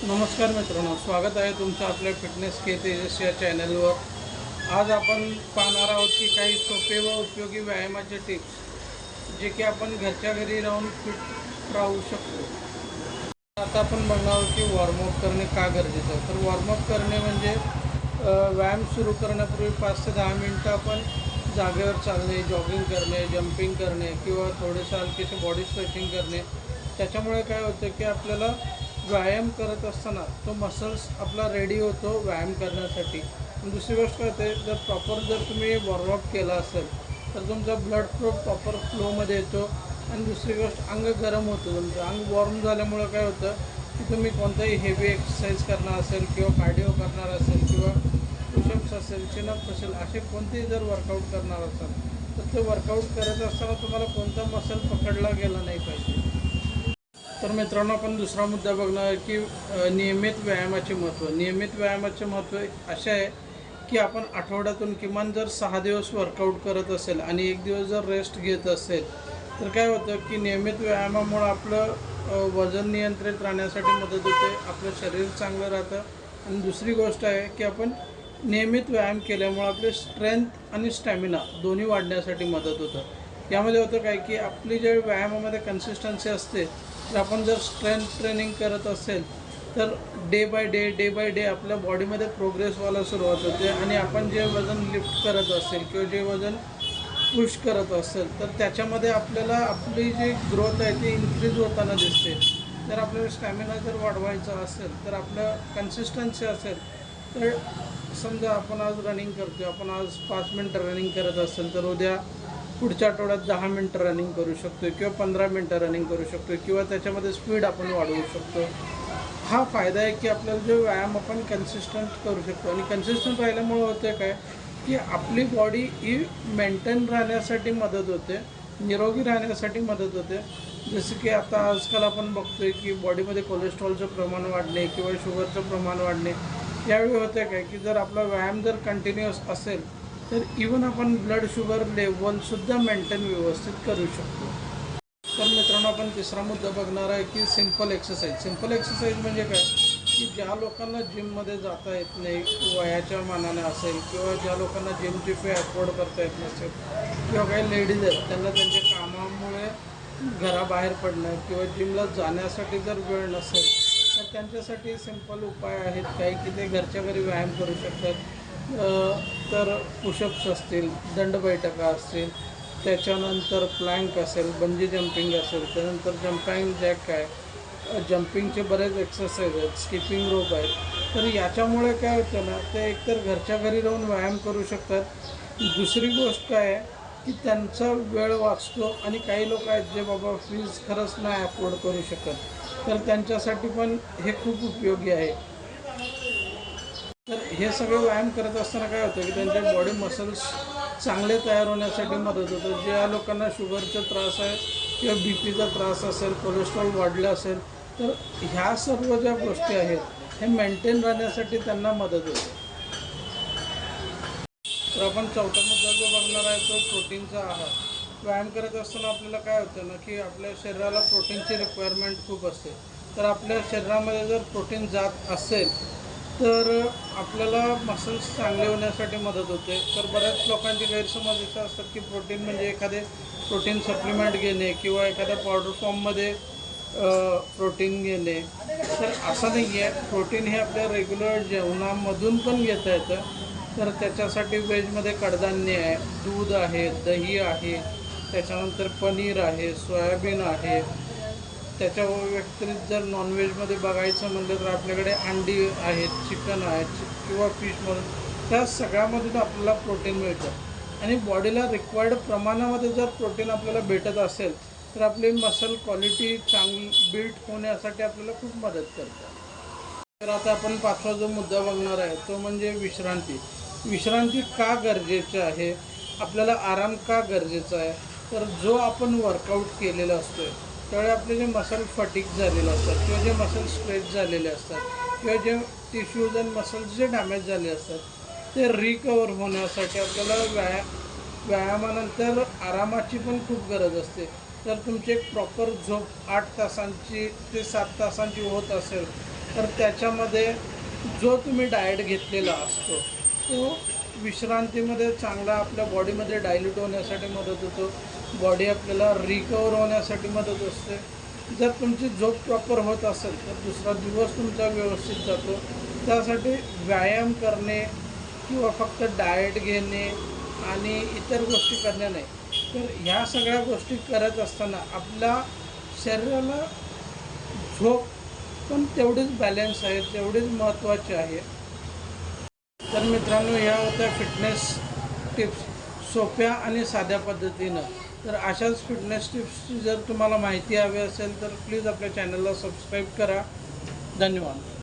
नमस्कार मित्रांनो, स्वागत आहे तुमचं आपल्या फिटनेस के तेजस या चॅनलवर। आज आपण पाहणार आहोत की काही सोपे व उपयोगी व्यायामाचे टिप्स जे की आपण घरच्या घरी राहून फिट राहू शकतो। आता आपण बघणार आहोत की वॉर्मअप करणे का गरजेचं आहे। तर वॉर्मअप करणे म्हणजे व्यायाम सुरू करण्यापूर्वी 5 ते 10 मिनटं आपण जागेवर चालणे, जॉगिंग करणे, जंपिंग करणे किंवा थोडेसे हलकेसे बॉडी स्ट्रेचिंग करणे। त्याच्यामुळे काय होतं की आपल्याला व्यायाम करत असताना तो मसल्स आपला रेडी होतो व्यायाम करण्यासाठी। दुसरी गोष्ट काय होते, जर तुम्ही वॉर्मअप केला असेल तर तुमचा ब्लड फ्लो प्रॉपर फ्लोमध्ये येतो। आणि दुसरी गोष्ट, अंग गरम होतं, तुमचं अंग वॉर्म झाल्यामुळं काय होतं की तुम्ही कोणताही हेवी एक्सरसाइज करणार असेल किंवा कार्डिओ करणार असेल किंवा पुशअप्स असेल, चिनअप्स असेल, असे कोणतेही जर वर्कआउट करणार असाल तर ते वर्कआउट करत असताना तुम्हाला कोणता मसल पकडला गेला नाही पाहिजे। तर मित्रांनो, आपण दुसरा मुद्दा बघणार आहे की नियमित व्यायामाचे महत्त्व। नियमित व्यायामाचे महत्त्व असे आहे की आपण आठवड्यातून किमान जर 6 दिवस वर्कआउट करत असेल आणि 1 दिवस जर रेस्ट घेत असेल तर काय होतं की नियमित व्यायामामुळं आपलं वजन नियंत्रित राहण्यासाठी मदत होते, आपलं शरीर चांगलं राहतं। आणि दुसरी गोष्ट आहे की आपण नियमित व्यायाम केल्यामुळं आपले स्ट्रेंथ आणि स्टॅमिना दोन्ही वाढण्यासाठी मदत होतं। यामध्ये होतं काय की आपली जे व्यायामामध्ये कन्सिस्टन्सी असते, तर आपण जर स्ट्रेंथ ट्रेनिंग करत असेल तर डे बाय डे आपल्या बॉडीमध्ये प्रोग्रेस व्हायला सुरुवात होते। आणि आपण जे वजन लिफ्ट करत असेल किंवा जे वजन पुश करत असेल तर त्याच्यामध्ये आपल्याला आपली जी ग्रोथ आहे ती इन्क्रीज होताना दिसते। जर आपल्याला स्टॅमिना जर वाढवायचा असेल तर आपलं कन्सिस्टन्सी असेल तर समजा आपण आज रनिंग करतो, आपण आज 5 मिनटं रनिंग करत असेल तर उद्या पुढच्या आठवड्यात 10 मिनटं रनिंग करू शकतो किंवा 15 मिनटं रनिंग करू शकतो किंवा त्याच्यामध्ये स्पीड आपण वाढवू शकतो। हा फायदा आहे की आपल्याला जो व्यायाम आपण कन्सिस्टंट करू शकतो। आणि कन्सिस्टंट राहिल्यामुळे होते काय की आपली बॉडी ही मेंटेन राहण्यासाठी मदत होते, निरोगी राहण्यासाठी मदत होते। जसं की आता आजकाल आपण बघतोय की बॉडीमध्ये कोलेस्ट्रॉलचं प्रमाण वाढणे किंवा शुगरचं प्रमाण वाढणे। यावेळी होते काय की जर आपला व्यायाम जर कंटिन्युअस असेल तर इवन आपण ब्लड शुगर लेवलसुद्धा मेंटेन व्यवस्थित करू शकतो। तर मित्रांनो, आपण तिसरा मुद्दा बघणार आहे की सिंपल एक्सरसाइज। सिंपल एक्सरसाइज म्हणजे काय की ज्या लोकांना जिममध्ये जाता येत नाही, वयाच्या मानाने असेल किंवा ज्या लोकांना जिमची फी अफोर्ड करता येत नसेल किंवा काही लेडीज आहेत त्यांना त्यांच्या कामामुळे घराबाहेर पडणं किंवा जिमला जाण्यासाठी जर वेळ नसेल तर त्यांच्यासाठी सिंपल उपाय आहेत काही की ते घरच्या घरी व्यायाम करू शकतात। तर पुशअप्स असतील, दंडबैठका असतील, त्याच्यानंतर प्लँक असेल, बंजी जंपिंग असेल, त्यानंतर जंपिंग जॅक आहे, जंपिंगचे बरेच एक्सरसाइज आहेत, स्किपिंग रोप आहेत। तर याच्यामुळे काय होतं ना, ते एकतर घरच्या घरी राहून व्यायाम करू शकतात। दुसरी गोष्ट काय आहे की त्यांचा वेळ वाचतो। आणि काही लोक आहेत जे बाबा फीज खरंच नाही अफोर्ड करू शकत तर त्यांच्यासाठी पण हे खूप उपयोगी आहे। तर हे सगळे व्यायाम करत असताना काय होतं की त्यांचे बॉडी मसल्स चांगले तयार होण्यासाठी मदत होतं। ज्या लोकांना शुगरचा त्रास आहे किंवा बी पीचा त्रास असेल, कोलेस्ट्रॉल वाढलं असेल तर ह्या सर्व ज्या गोष्टी आहेत हे मेंटेन राहण्यासाठी त्यांना मदत होते। तर आपण चौथा मुद्दा जो बघणार आहे तो प्रोटीनचा आहार। व्यायाम करत असताना आपल्याला काय होतं ना की आपल्या शरीराला प्रोटीनची रिक्वायरमेंट खूप असते। तर आपल्या शरीरामध्ये जर प्रोटीन जात असेल तर आपल्याला मसल्स चांगले होण्यासाठी मदत होते। तर बऱ्याच लोकांचे गैरसमज असे असतात की प्रोटीन म्हणजे एखादे प्रोटीन सप्लिमेंट घेणे किंवा एखाद्या पावडर फॉर्ममध्ये प्रोटीन घेणे। तर असं नाही आहे, प्रोटीन हे आपल्या रेग्युलर जेवणामधून पण घेता येतं। तर त्याच्यासाठी व्हेजमध्ये कडधान्य आहे, दूध आहे, दही आहे, त्याच्यानंतर पनीर आहे, सोयाबीन आहे। त्याच्या व्यतिरिक्त जर नॉनव्हेजमध्ये बघायचं म्हटलं तर आपल्याकडे अंडी आहेत, चिकन आहेत किंवा फिशमधून, त्या सगळ्यामधून आपल्याला प्रोटीन मिळतं। आणि बॉडीला रिक्वायर्ड प्रमाणामध्ये जर प्रोटीन आपल्याला भेटत असेल तर आपली मसल क्वालिटी चांगली बिल्ड होण्यासाठी आपल्याला खूप मदत करतं। तर आता आपण 5वा जो मुद्दा बघणार आहे तो म्हणजे विश्रांती। विश्रांती का गरजेची आहे, आपल्याला आराम का गरजेचा आहे, तर जो आपण वर्कआउट केलेला असतो त्यावेळी आपले जे मसल फटीक झालेले असतात किंवा जे मसल स्ट्रेच झालेले असतात किंवा जे टिश्यूज आणि मसल्स जे डॅमेज झाले असतात ते रिकवर होण्यासाठी आपल्याला व्यायामानंतर आरामाची पण खूप गरज असते। तर तुमची एक प्रॉपर झोप 8 तासांची ते 7 तासांची होत असेल तर त्याच्यामध्ये जो तुम्ही डाएट घेतलेला असतो तो विश्रांतीमध्ये चांगला आपल्या बॉडीमध्ये डायल्यूट होण्यासाठी मदत होतो, बॉडी आपल्याला रिकवर होण्यासाठी मदत असते. जर तुमची झोप प्रॉपर होत असेल तर दुसरा दिवस तुमचा व्यवस्थित जातो. त्यासाठी व्यायाम करणे किंवा फक्त डाएट घेणे आणि इतर गोष्टी करणे नाही, तर ह्या सगळ्या गोष्टी करत असताना आपल्या शरीराला झोप पण तेवढीच बॅलन्स आहे, तेवढीच महत्त्वाची आहे. तर मित्रांनो, ह्या होत्या फिटनेस टिप्स सोप्या आणि साध्या पद्धतीनं. तर अशाच फिटनेस टिप्सची जर तुम्हाला माहिती हवी असेल तर प्लीज आपल्या चॅनलला सबस्क्राईब करा. धन्यवाद.